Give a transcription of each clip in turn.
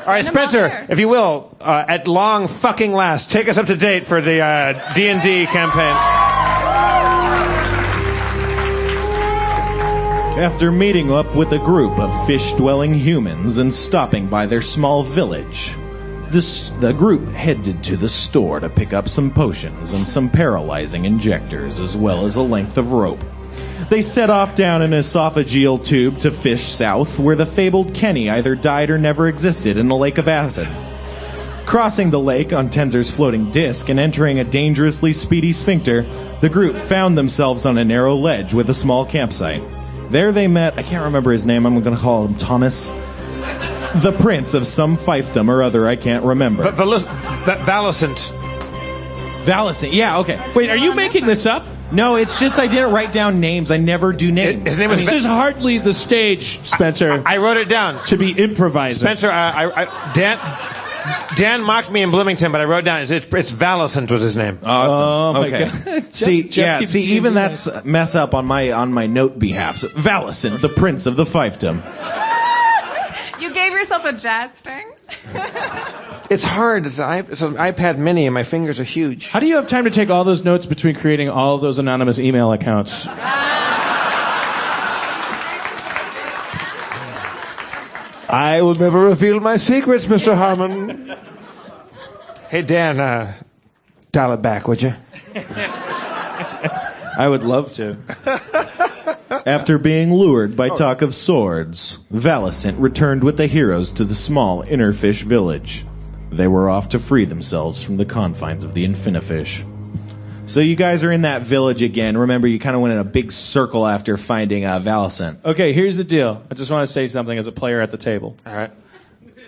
right, Spencer, if you will, at long fucking last, take us up to date for the D&D campaign. After meeting up with a group of fish-dwelling humans and stopping by their small village, the group headed to the store to pick up some potions and some paralyzing injectors, as well as a length of rope. They set off down an esophageal tube to fish south, where the fabled Kenny either died or never existed in a lake of acid. Crossing the lake on Tenzer's floating disc and entering a dangerously speedy sphincter, the group found themselves on a narrow ledge with a small campsite. There they met, I can't remember his name, I'm going to call him Thomas, the prince of some fiefdom or other I can't remember. Valicent. Valicent, yeah, okay. Wait, are you making this up? No, it's just I didn't write down names. I never do names. His name was This is hardly the stage, Spencer. I wrote it down. To be improvising. Spencer, Dan mocked me in Bloomington, but I wrote down, it's Valicent was his name. Awesome. Oh, my okay. God. See, Jeff even that's mess up on my note behalf. So, Valicent, the prince of the fiefdom. You gave yourself a jazz sting? It's hard. It's an iPad mini, and my fingers are huge. How do you have time to take all those notes between creating all of those anonymous email accounts? I will never reveal my secrets, Mr. Harmon. Hey, Dan, dial it back, would you? I would love to. After being lured by talk of swords, Valicent returned with the heroes to the small inner fish village. They were off to free themselves from the confines of the Infinifish. So you guys are in that village again. Remember, you kind of went in a big circle after finding Valicent. Okay, here's the deal. I just want to say something as a player at the table. All right.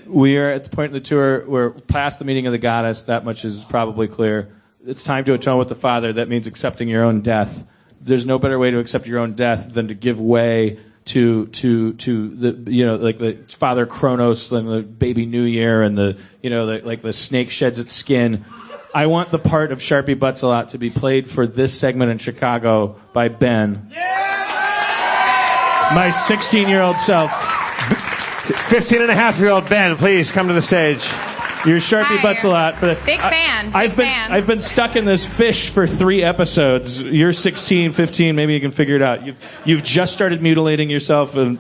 We are at the point in the tour, we're past the meeting of the goddess. That much is probably clear. It's time to atone with the Father. That means accepting your own death. There's no better way to accept your own death than to give way to the, you know, like the Father Kronos and the baby New Year and the, you know, like the snake sheds its skin. I want the part of Sharpie Butts-a-Lot to be played for this segment in Chicago by Ben. My 16-year-old self. 15-and-a-half-year-old Ben, please come to the stage. Your Sharpie Hi. Butts-a-Lot. Big fan. I've been stuck in this fish for 3 episodes. You're 16, 15, maybe you can figure it out. You've just started mutilating yourself, and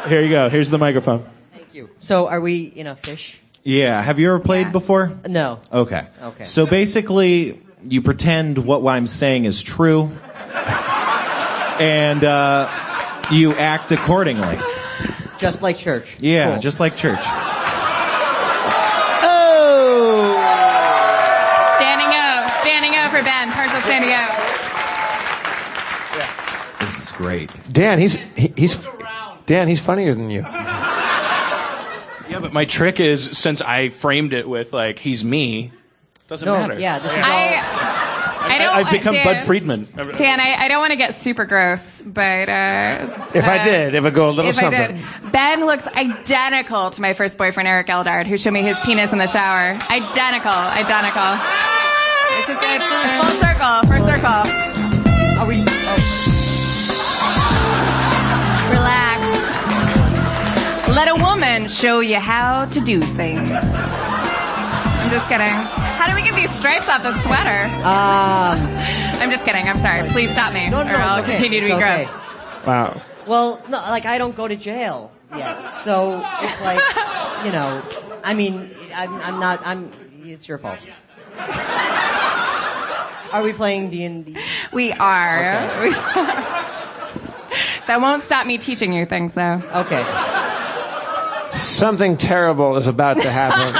here you go. Here's the microphone. Thank you. So are we in a fish? Yeah, have you ever played before? No. Okay. Okay. So basically, you pretend what I'm saying is true, and you act accordingly. Just like church. Yeah, Cool. just like church. Standing O for Ben. Partial standing O. This is great. Dan, he's funnier than you. Yeah, but my trick is, since I framed it with, like, he's me, doesn't matter. Yeah, this is all... I've become Dan, Bud Friedman. Dan, I don't want to get super gross, but... If I did, it would go a little if something. I did. Ben looks identical to my first boyfriend, Eric Eldard, who showed me his penis in the shower. Identical. It's just good. Full circle. Are we... Relax. Let a woman show you how to do things. I'm just kidding. How do we get these stripes off the sweater? I'm just kidding. I'm sorry. Please stop me, No, or I'll it's okay. continue to be It's okay. gross. Wow. Well, no, like, I don't go to jail yet. So it's like, you know, I mean, it's your fault. Are we playing D&D? We are. Okay. That won't stop me teaching you things, though. Okay. Something terrible is about to happen.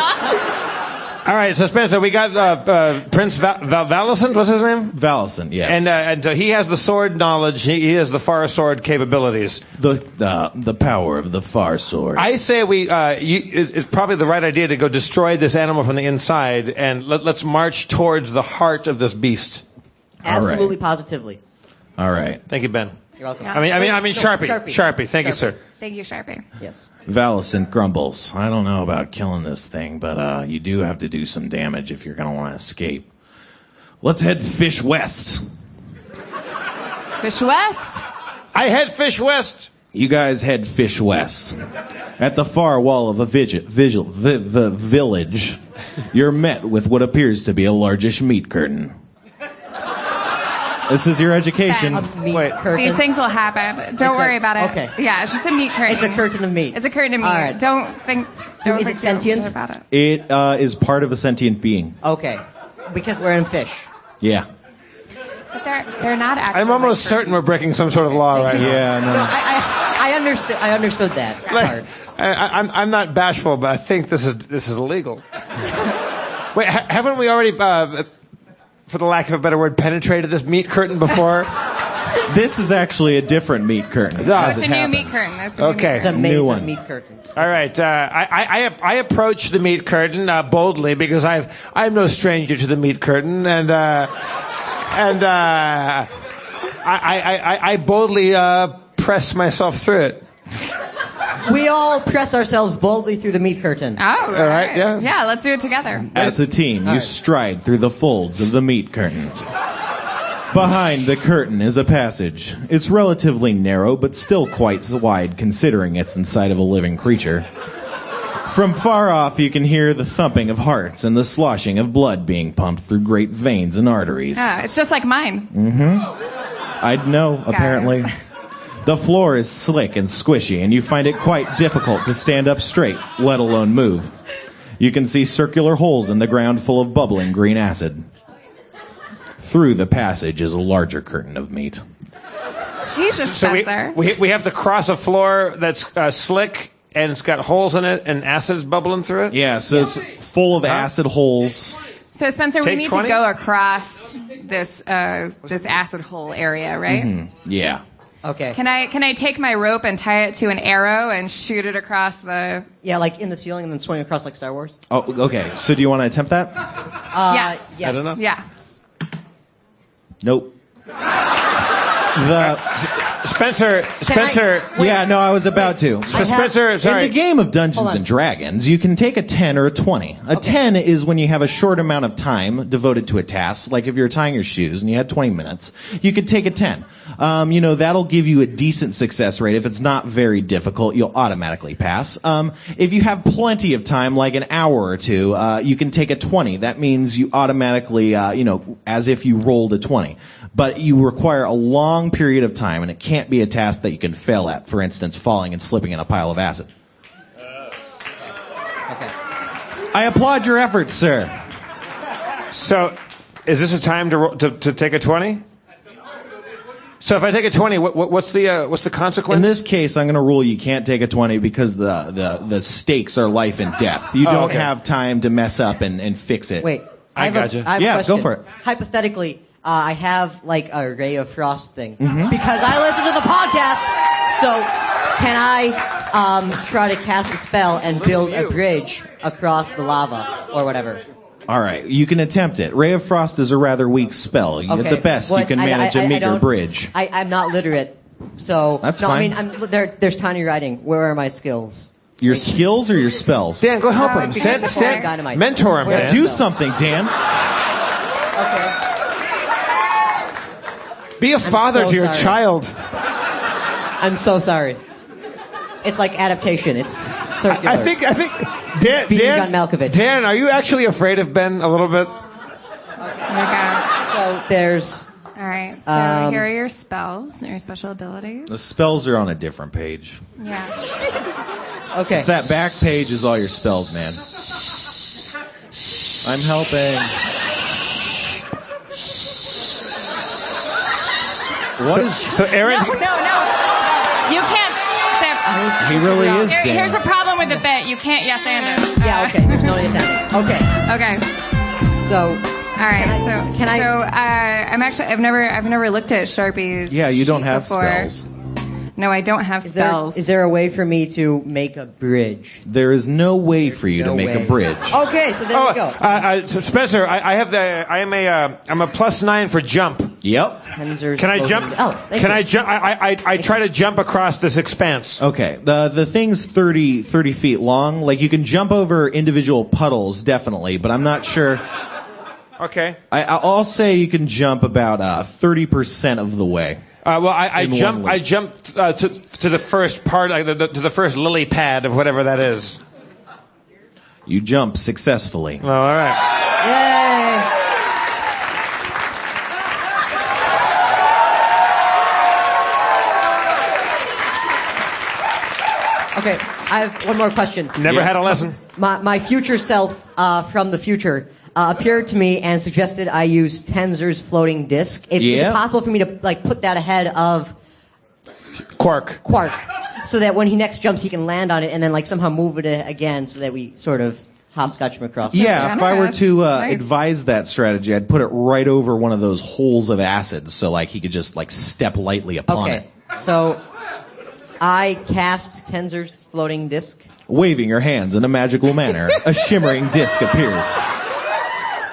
All right, so Spencer, we got Prince Valicent, what's his name? Valicent, yes. And he has the sword knowledge. He has the far sword capabilities. The power of the far sword. I say it's probably the right idea to go destroy this animal from the inside, and let's march towards the heart of this beast. Absolutely, positively. All right. Thank you, Ben. You're welcome. Yeah. I mean Sharpie. Sharpie. Thank you, sir. Thank you, Sharpie. Yes. Valicent grumbles. I don't know about killing this thing, but you do have to do some damage if you're going to want to escape. Let's head fish west. Fish West. I head fish west. You guys head fish west. At the far wall of the village, you're met with what appears to be a largish meat curtain. This is your education. A meat curtain. These things will happen. Don't worry about it. Okay. Yeah, it's just a meat curtain. It's a curtain of meat. It's a curtain of meat. All right. Don't think Is it sentient? about it. It is part of a sentient being. Okay. Because we're in fish. Yeah. But they're not actually. I'm almost certain we're breaking some sort of law right now. Yeah, No, no. I understood that part. I'm not bashful, but I think this is illegal. Wait, haven't we already, for the lack of a better word, penetrated this meat curtain before? This is actually a different meat curtain. No, It's a new meat curtain. It's a new Okay. meat It's a curtain. maze New of one. meat curtains. All right. I approach the meat curtain boldly because I'm no stranger to the meat curtain, and I boldly press myself through it. We all press ourselves boldly through the meat curtain. Oh, all right, yeah. Yeah, let's do it together. As a team, you stride through the folds of the meat curtains. Behind the curtain is a passage. It's relatively narrow, but still quite wide considering it's inside of a living creature. From far off, you can hear the thumping of hearts and the sloshing of blood being pumped through great veins and arteries. Yeah, it's just like mine. I'd know, apparently. The floor is slick and squishy, and you find it quite difficult to stand up straight, let alone move. You can see circular holes in the ground full of bubbling green acid. Through the passage is a larger curtain of meat. Jesus, So Spencer. we have to cross a floor that's slick and it's got holes in it and acid is bubbling through it. Yeah, so it's full of acid holes. So Spencer, we Take need 20? to go across this acid hole area, right? Yeah. Okay. Can I take my rope and tie it to an arrow and shoot it across the? Yeah, like in the ceiling and then swing across like Star Wars? Oh, okay. So do you want to attempt that? Yes. Yes. I don't know. Yeah. Nope. Spencer. Yeah, no, I was about to. Spencer, sorry. In the game of Dungeons Hold on. and Dragons, you can take a 10 or a 20. A 10 is when you have a short amount of time devoted to a task, like if you're tying your shoes and you had 20 minutes, you could take a 10. That'll give you a decent success rate. If it's not very difficult, you'll automatically pass. If you have plenty of time, like an hour or two, you can take a 20. That means you automatically, as if you rolled a 20. But you require a long period of time, and it can't be a task that you can fail at. For instance, falling and slipping in a pile of acid. Okay. I applaud your efforts, sir. So, is this a time to take a 20? So if I take a 20, what's the consequence? In this case, I'm going to rule you can't take a 20 because the stakes are life and death. You don't okay. have time to mess up and fix it. Wait. I have a- gotcha. I have a Yeah, question. go for it. Hypothetically, I have like a ray of frost thing because I listen to the podcast. So can I try to cast a spell and build a bridge across the lava or whatever? All right, you can attempt it. Ray of Frost is a rather weak spell. At Okay. the best, you What- can manage a meager don't- bridge. I'm not literate, so That's no, fine. I mean, there's tiny writing. Where are my skills? Your skills or your spells? Dan, go help him. because Stand, it's dynamite. mentor him, Where- Dan. Do something, Dan. Okay. Be a father so to your sorry. child. I'm so sorry. It's like adaptation. It's circular. I think Dan, Speaking on Malkovich. Dan, are you actually afraid of Ben a little bit? Okay. So there's. All right. So here are your spells, your special abilities. The spells are on a different page. Yeah. Okay. That back page is all your spells, man. I'm helping. So Aaron? No. You can't. He really is Here's Dan. a problem with the bit. You can't yes and it. Yeah. Okay. There's no need to tell me. Okay. Okay. So. All right. Can I? So I've never looked at Sharpie's. Yeah, you don't sheet have before. spells. No, I don't have spells. Is there a way for me to make a bridge? There is no way for you to No make way. a bridge. Okay, so there we go. So Spencer, I'm a +9 for jump. Yep. Henzer's Can I clothing. jump? Oh, thank Can you. I jump? I try to jump across this expanse. Okay. The thing's 30 feet long. Like, you can jump over individual puddles, definitely, but I'm not sure. Okay. I'll say you can jump about 30% of the way. Well, I In one jumped. leap. I jumped to the first part, to the first lily pad of whatever that is. You jump successfully. Oh, all right. Yay! Okay, I have one more question. Never had a lesson. My future self from the future appeared to me and suggested I use Tensor's floating disc. Is it possible for me to put that ahead of Quark. so that when he next jumps he can land on it and then somehow move it again so that we sort of hopscotch him across? Yeah, if I were to Nice. advise that strategy, I'd put it right over one of those holes of acid so he could just step lightly upon it. Okay, so I cast Tensor's floating disc. Waving your hands in a magical manner, a shimmering disc appears.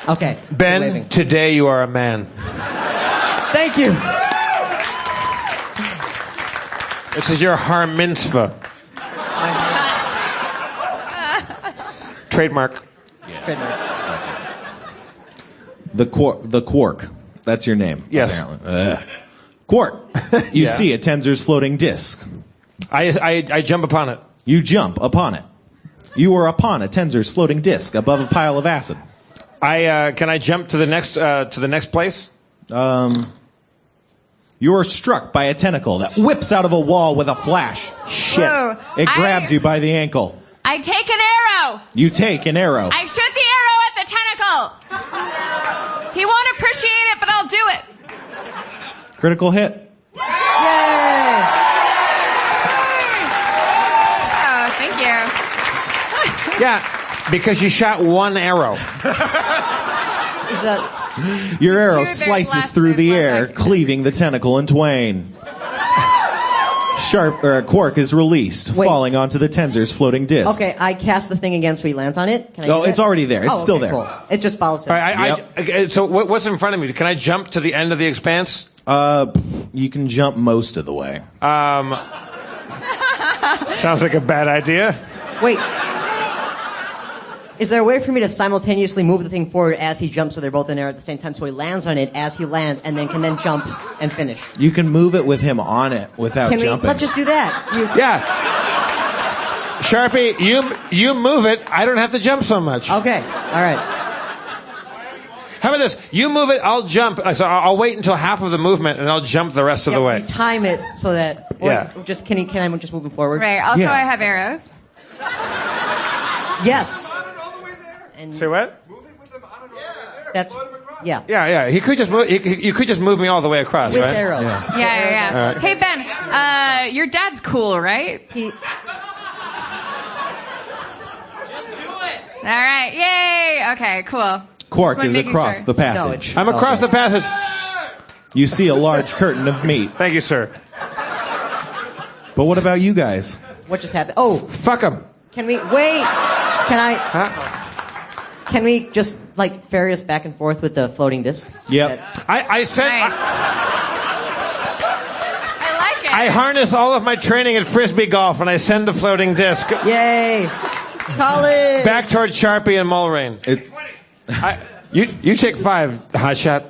Okay. Ben, waving. today you are a man. Thank you. This is your Harmitzvah. Trademark. Trademark. The Quark. That's your name. Yes. Apparently. Quark. You Yeah. see a Tensor's floating disc. I jump upon it. You jump upon it. You are upon a Tensor's floating disc above a pile of acid. Can I jump to the next place? You are struck by a tentacle that whips out of a wall with a flash. Shit. Whoa. It grabs you by the ankle. I take an arrow. You take an arrow. I shoot the arrow at the tentacle. He won't appreciate it, but I'll do it. Critical hit. Yay! Oh, thank you. Yeah, because you shot one arrow. Is that Your arrow Two, there's slices last, through the there's air, left. cleaving the tentacle in twain. Quark is released, Wait. falling onto the Tensor's floating disc. okay? I cast the thing again so he lands on it. Can I Oh, use it? it's already there. It's Oh, still okay, there. Cool. It just follows him. All right, so what's in front of me? Can I jump to the end of the expanse? You can jump most of the way. Sounds like a bad idea. Wait. Is there a way for me to simultaneously move the thing forward as he jumps so they're both in there at the same time so he lands on it as he lands and then can jump and finish? You can move it with him on it without Can we? jumping. Let's just do that. Yeah. Sharpie, you move it. I don't have to jump so much. Okay. All right. How about this? You move it, I'll jump. So I'll wait until half of the movement and I'll jump the rest of the Yeah, way. we time it so that. Yeah. Just can I just move him forward? Right. Also, Yeah. I have arrows. Yes. And Say what? that's yeah. Yeah. He could just move. You could just move me all the way across, With right? arrows. Yeah. Yeah. All right. Hey, Ben, your dad's cool, right? He, All right. Yay. Okay, cool. Quark Just is making across sure. the No, passage. it's- I'm across the passage. You see a large curtain of meat. Thank you, sir. But what about you guys? what just happened? Oh, Fuck him. can we wait? Huh? Can we just ferry us back and forth with the floating disc? Yep. I said Nice. I like it. I harness all of my training at frisbee golf and I send the floating disc Yay! College. back towards Sharpie and Mulrain. You take 5, hotshot.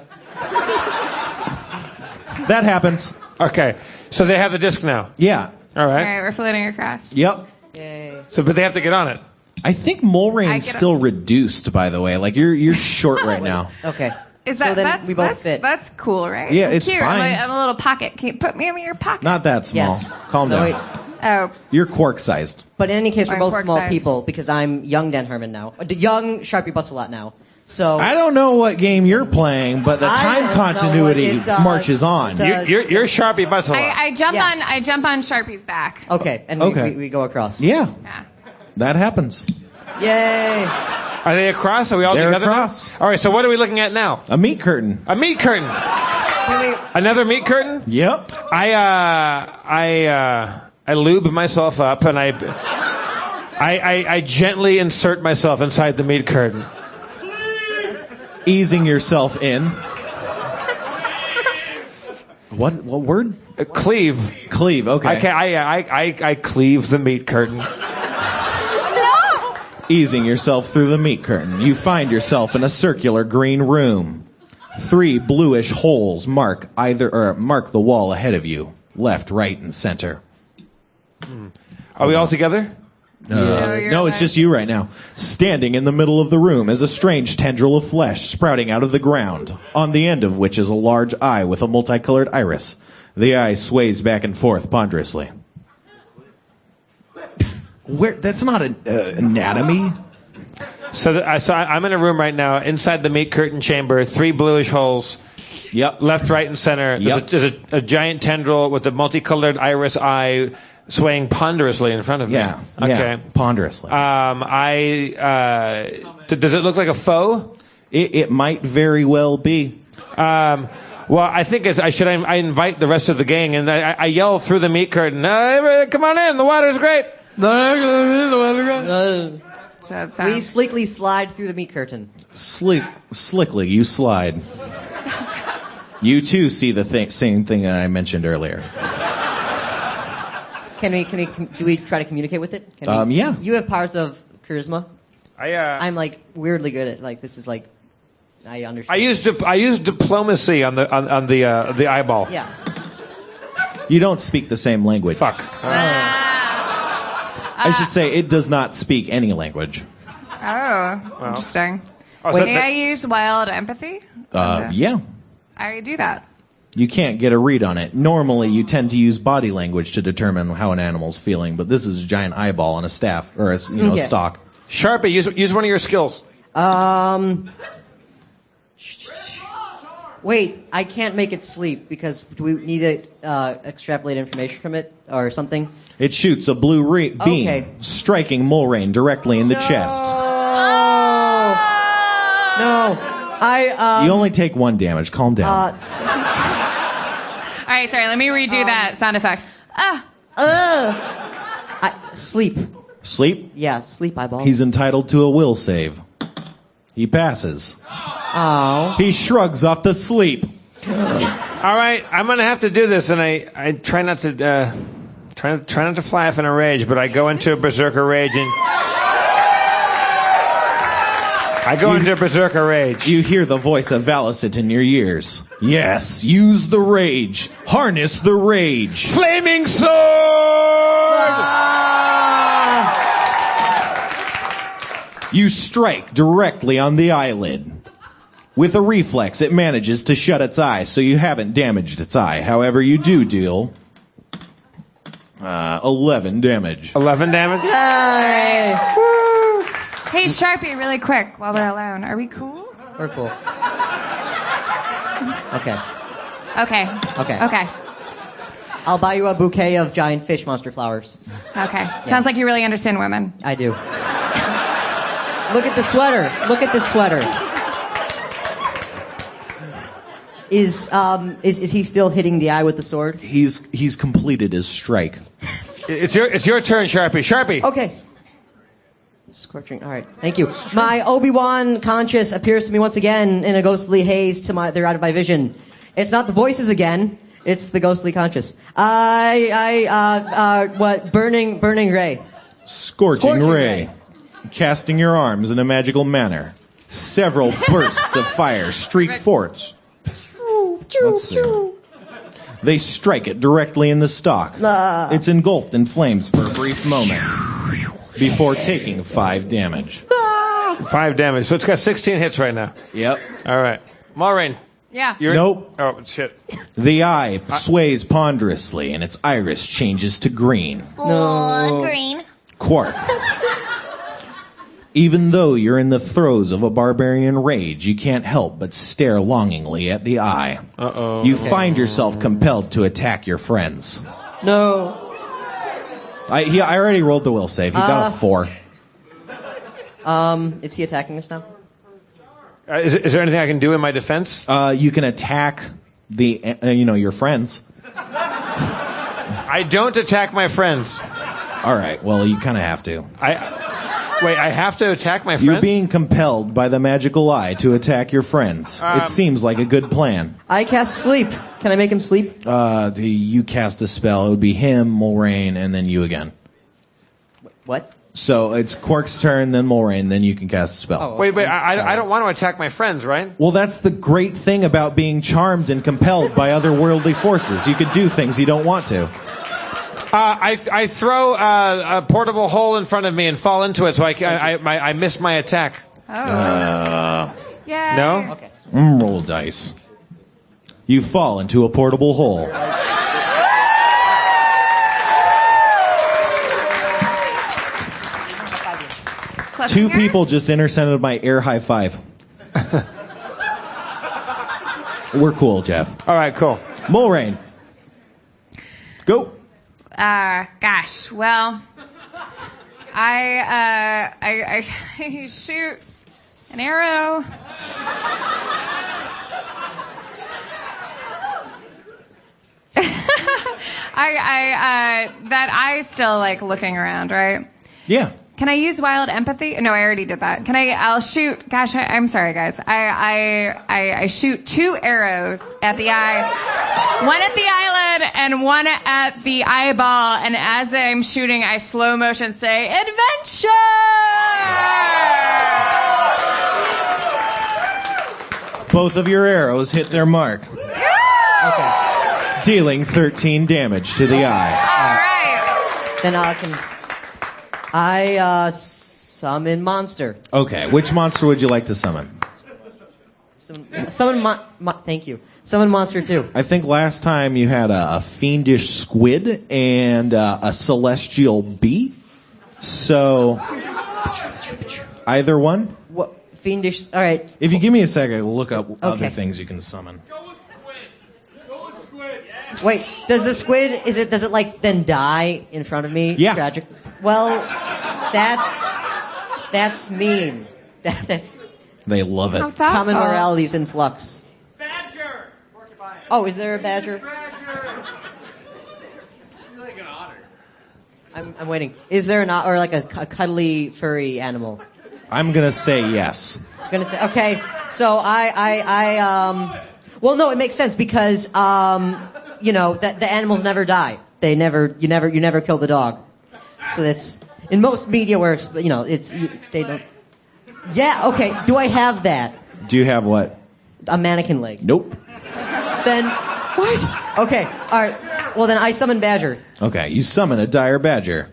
That happens. Okay, so they have the disc now. Yeah. All All right. right, we're floating across. Yep. Yay. So, but they have to get on it. I think I Mulrain's get still reduced, by the way. You're short right now. Okay. Is So that then that's we both that's, fit. that's cool, right? Yeah, it's Cute. fine. I'm a little pocket. Can you put me in your pocket? Not that small. Yes. Calm No, down. wait. Oh, You're Quark-sized. But in any case, we're I'm both quark small sized. people because I'm young Dan Harmon now. Young Sharpie Butts a lot now. So I don't know what game you're playing, but the I time don't continuity know what it's, marches on. it's, You're Sharpie Butts a lot. I jump Yes. on Sharpie's back. okay, and Okay. we go across. Yeah, Yeah. that happens. Yay! Are they across? Are we all They're together now? across. All right, so what are we looking at now? A meat curtain. A meat curtain. Can we, Another meat curtain? Yep. I lube myself up and I gently insert myself inside the meat curtain. Easing yourself in. What word? Cleave. Cleave. Okay. I cleave the meat curtain. Easing yourself through the meat curtain, you find yourself in a circular green room. 3 bluish holes mark the wall ahead of you, left, right, and center. Are we all together? No, it's just you right now. Standing in the middle of the room is a strange tendril of flesh sprouting out of the ground, on the end of which is a large eye with a multicolored iris. The eye sways back and forth ponderously. That's not an anatomy. So I'm in a room right now, inside the meat curtain chamber, 3 bluish holes. Yep. Left, right, and center. Yep. There's a giant tendril with a multicolored iris eye swaying ponderously in front of me. Yeah. Okay. Yeah, ponderously. Does it look like a foe? It might very well be. Well, I think I invite the rest of the gang, and I yell through the meat curtain, come on in, the water's great. We sleekly slide through the meat curtain. Slickly, you slide. You too see the same thing that I mentioned earlier. Do we try to communicate with it? Yeah. You have powers of charisma. I'm like weirdly good at like this is like I understand. I use diplomacy on the eyeball. Yeah. You don't speak the same language. Fuck. I should say it does not speak any language. Oh, interesting. Oh, May I use wild empathy? Yeah. I do that. You can't get a read on it. Normally, you tend to use body language to determine how an animal's feeling, but this is a giant eyeball on a staff or a stalk. Sharpie, use one of your skills. Wait, I can't make it sleep because do we need to extrapolate information from it or something? It shoots a blue beam, striking Mulrain directly in the chest. No. You only take 1 damage. Calm down. All right, sorry. Let me redo that sound effect. Sleep. Sleep? Yeah, sleep eyeball. He's entitled to a will save. He passes. Oh. He shrugs off the sleep. All right, I'm gonna have to do this, and I try not to try not to fly off in a rage, but I go into a berserker rage and. You hear the voice of Valicent in your ears. Yes, use the rage. Harness the rage. Flaming sword! You strike directly on the eyelid. With a reflex, it manages to shut its eye, so you haven't damaged its eye. However, you do deal 11 damage. 11 damage? Yay! Hey, Sharpie, really quick, while we're alone. Are we cool? We're cool. Okay. Okay. I'll buy you a bouquet of giant fish monster flowers. Okay. Sounds like you really understand women. I do. Look at the sweater. Is he still hitting the eye with the sword? He's completed his strike. It's your turn, Sharpie. Okay. Scorching. All right. Thank you. My Obi-Wan conscious appears to me once again in a ghostly haze they're out of my vision. It's not the voices again. It's the ghostly conscious. Burning ray. Scorching ray. Casting your arms in a magical manner. Several bursts of fire streak forth. Let's see. They strike it directly in the stalk. It's engulfed in flames for a brief moment before taking 5 damage. 5 damage. So it's got 16 hits right now. Yep. All right. Maureen. Yeah. Nope. Oh, shit. The eye sways ponderously, and its iris changes to green. Green. Quark. Even though you're in the throes of a barbarian rage, you can't help but stare longingly at the eye. Uh-oh. You find yourself compelled to attack your friends. No. I already rolled the will save. He got a 4. Is he attacking us now? Is there anything I can do in my defense? You can attack your friends. I don't attack my friends. All right. Well, you kind of have to. I have to attack my friends? You're being compelled by the magical eye to attack your friends. It seems like a good plan. I cast sleep. Can I make him sleep? You cast a spell. It would be him, Mulrain, and then you again. What? So it's Quark's turn, then Mulrain, then you can cast a spell. Oh. Wait, I don't want to attack my friends, right? Well, that's the great thing about being charmed and compelled by otherworldly forces. You could do things you don't want to. I throw a portable hole in front of me and fall into it, so I miss my attack. Oh. Yay. No? Okay. Roll dice. You fall into a portable hole. Two people just intercepted my air high five. We're cool, Jeff. All right, cool. Mulrain. Go. Gosh. Well, I shoot an arrow. That eye still like looking around, right? Yeah. Can I use wild empathy? No, I already did that. I'll shoot. Gosh, I'm sorry, guys. I shoot 2 arrows at the eye, one at the eyelid and one at the eyeball. And as I'm shooting, I slow motion say, "Adventure!" Both of your arrows hit their mark, Okay. dealing 13 damage to the eye. All right. Then I summon monster. Okay, which monster would you like to summon? Thank you. Summon monster 2. I think last time you had a fiendish squid and a celestial bee. So, either one? What fiendish? All right. If you give me a second, I'll look up other Okay. things you can summon. Wait, does the squid? Does it like then die in front of me? Yeah. Tragic. Well, that's mean. That's They love it. How thoughtful. common morality's in flux. Badger. Oh, is there a badger? I'm waiting. Is there an or like a cuddly furry animal? I'm gonna say yes. I'm gonna say okay. So well, no, it makes sense because the animals never die. You never kill the dog. So that's in most media where they don't. Yeah. Okay. Do I have that? Do you have what? A mannequin leg. Nope. Then what? Okay. All right. Well, then I summon badger. Okay, you summon a dire badger.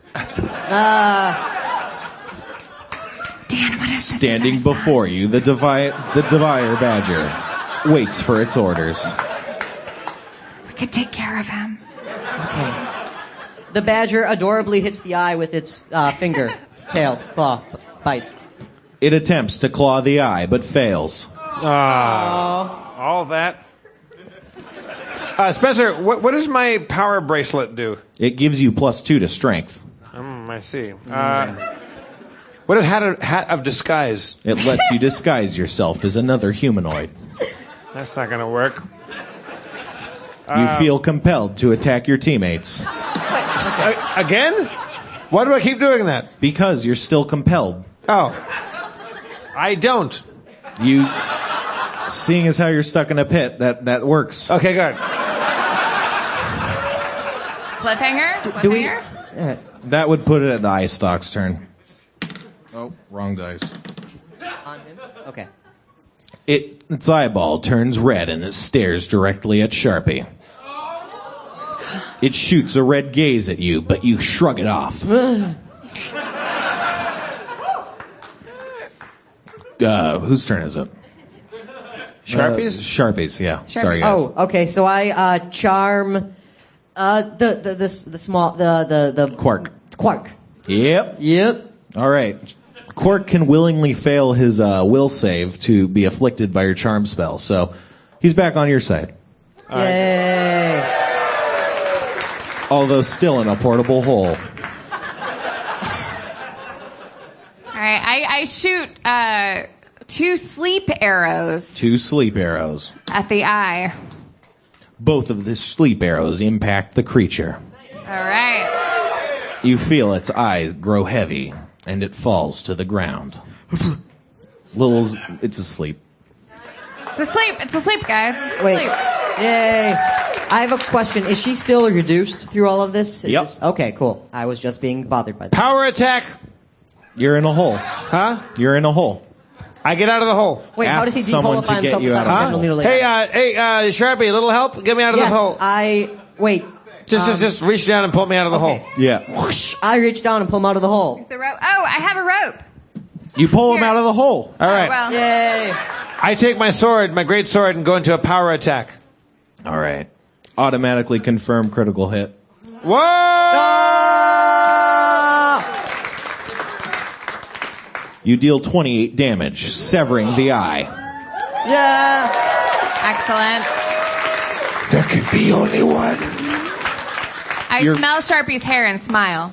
Dan, what is this? Standing before you, the dire badger waits for its orders. We could take care of him. Okay. The badger adorably hits the eye with its finger, tail, claw, bite. It attempts to claw the eye, but fails. All that. Spencer, what does my power bracelet do? It gives you +2 to strength. I see. What is hat of disguise? It lets you disguise yourself as another humanoid. That's not going to work. You feel compelled to attack your teammates. Again? Why do I keep doing that? Because you're still compelled. Oh. I don't. Seeing as how you're stuck in a pit, that works. Okay, good. Cliffhanger? Do we? Cliffhanger? All right. That would put it at the eye stalk's turn. Oh, wrong dice. On him? Okay. Its eyeball turns red and it stares directly at Sharpie. It shoots a red gaze at you, but you shrug it off. Whose turn is it? Sharpies? Sharpies, yeah. Sorry, guys. Oh, okay. So I charm the Quark. Quark. Yep. Yep. All right. Quark can willingly fail his will save to be afflicted by your charm spell, so he's back on your side. Yay. Although still in a portable hole. All right, I shoot 2 sleep arrows 2 sleep arrows. at the eye. Both of the sleep arrows impact the creature. All right. You feel its eyes grow heavy, and it falls to the ground. It's asleep. It's asleep. It's asleep, guys. It's Wait. asleep. Yay. I have a question. Is she still reduced through all of this? Yep. Okay, cool. I was just being bothered by that. Power attack. You're in a hole. Huh? You're in a hole. I get out of the hole. Wait, how Ask does he someone to dequalify get himself you beside out a of the mental hole. mutilation? Hey, Sharpie, a little help? Get me out of Yes, this hole. wait. Just reach down and pull me out of the Okay. hole. Yeah. Whoosh, I reach down and pull him out of the hole. The rope. Oh, I have a rope. You pull him Here. out of the hole. All right. Oh, well. Yay. I take my sword, my great sword, and go into a power attack. All right. Automatically confirm critical hit. Whoa! You deal 28 damage, severing the eye. Yeah. Excellent. There can be only one. I smell Sharpie's hair and smile.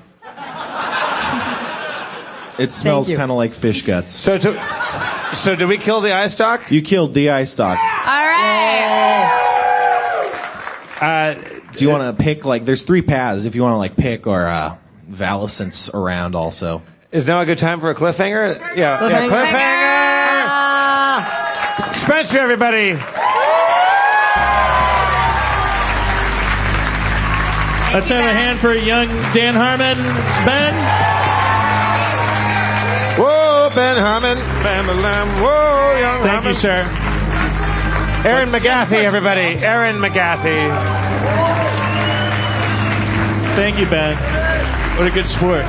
It smells you. kind of like fish guts. So did we kill the eye stalk? You killed the eye stalk. All right. Do you want to pick, like, there's 3 paths if you want to, like, pick or Valicence around also. Is now a good time for a cliffhanger? Yeah, Cliffhanger. cliffhanger! Ah. Spencer, everybody! Let's have a hand for young Dan Harmon. Ben? Whoa, Ben Harmon. Bam, bam, whoa, young Thank Harmon. you, sir. Aaron McGaffey, everybody. Aaron McGaffey. Thank you, Ben. What a good sport.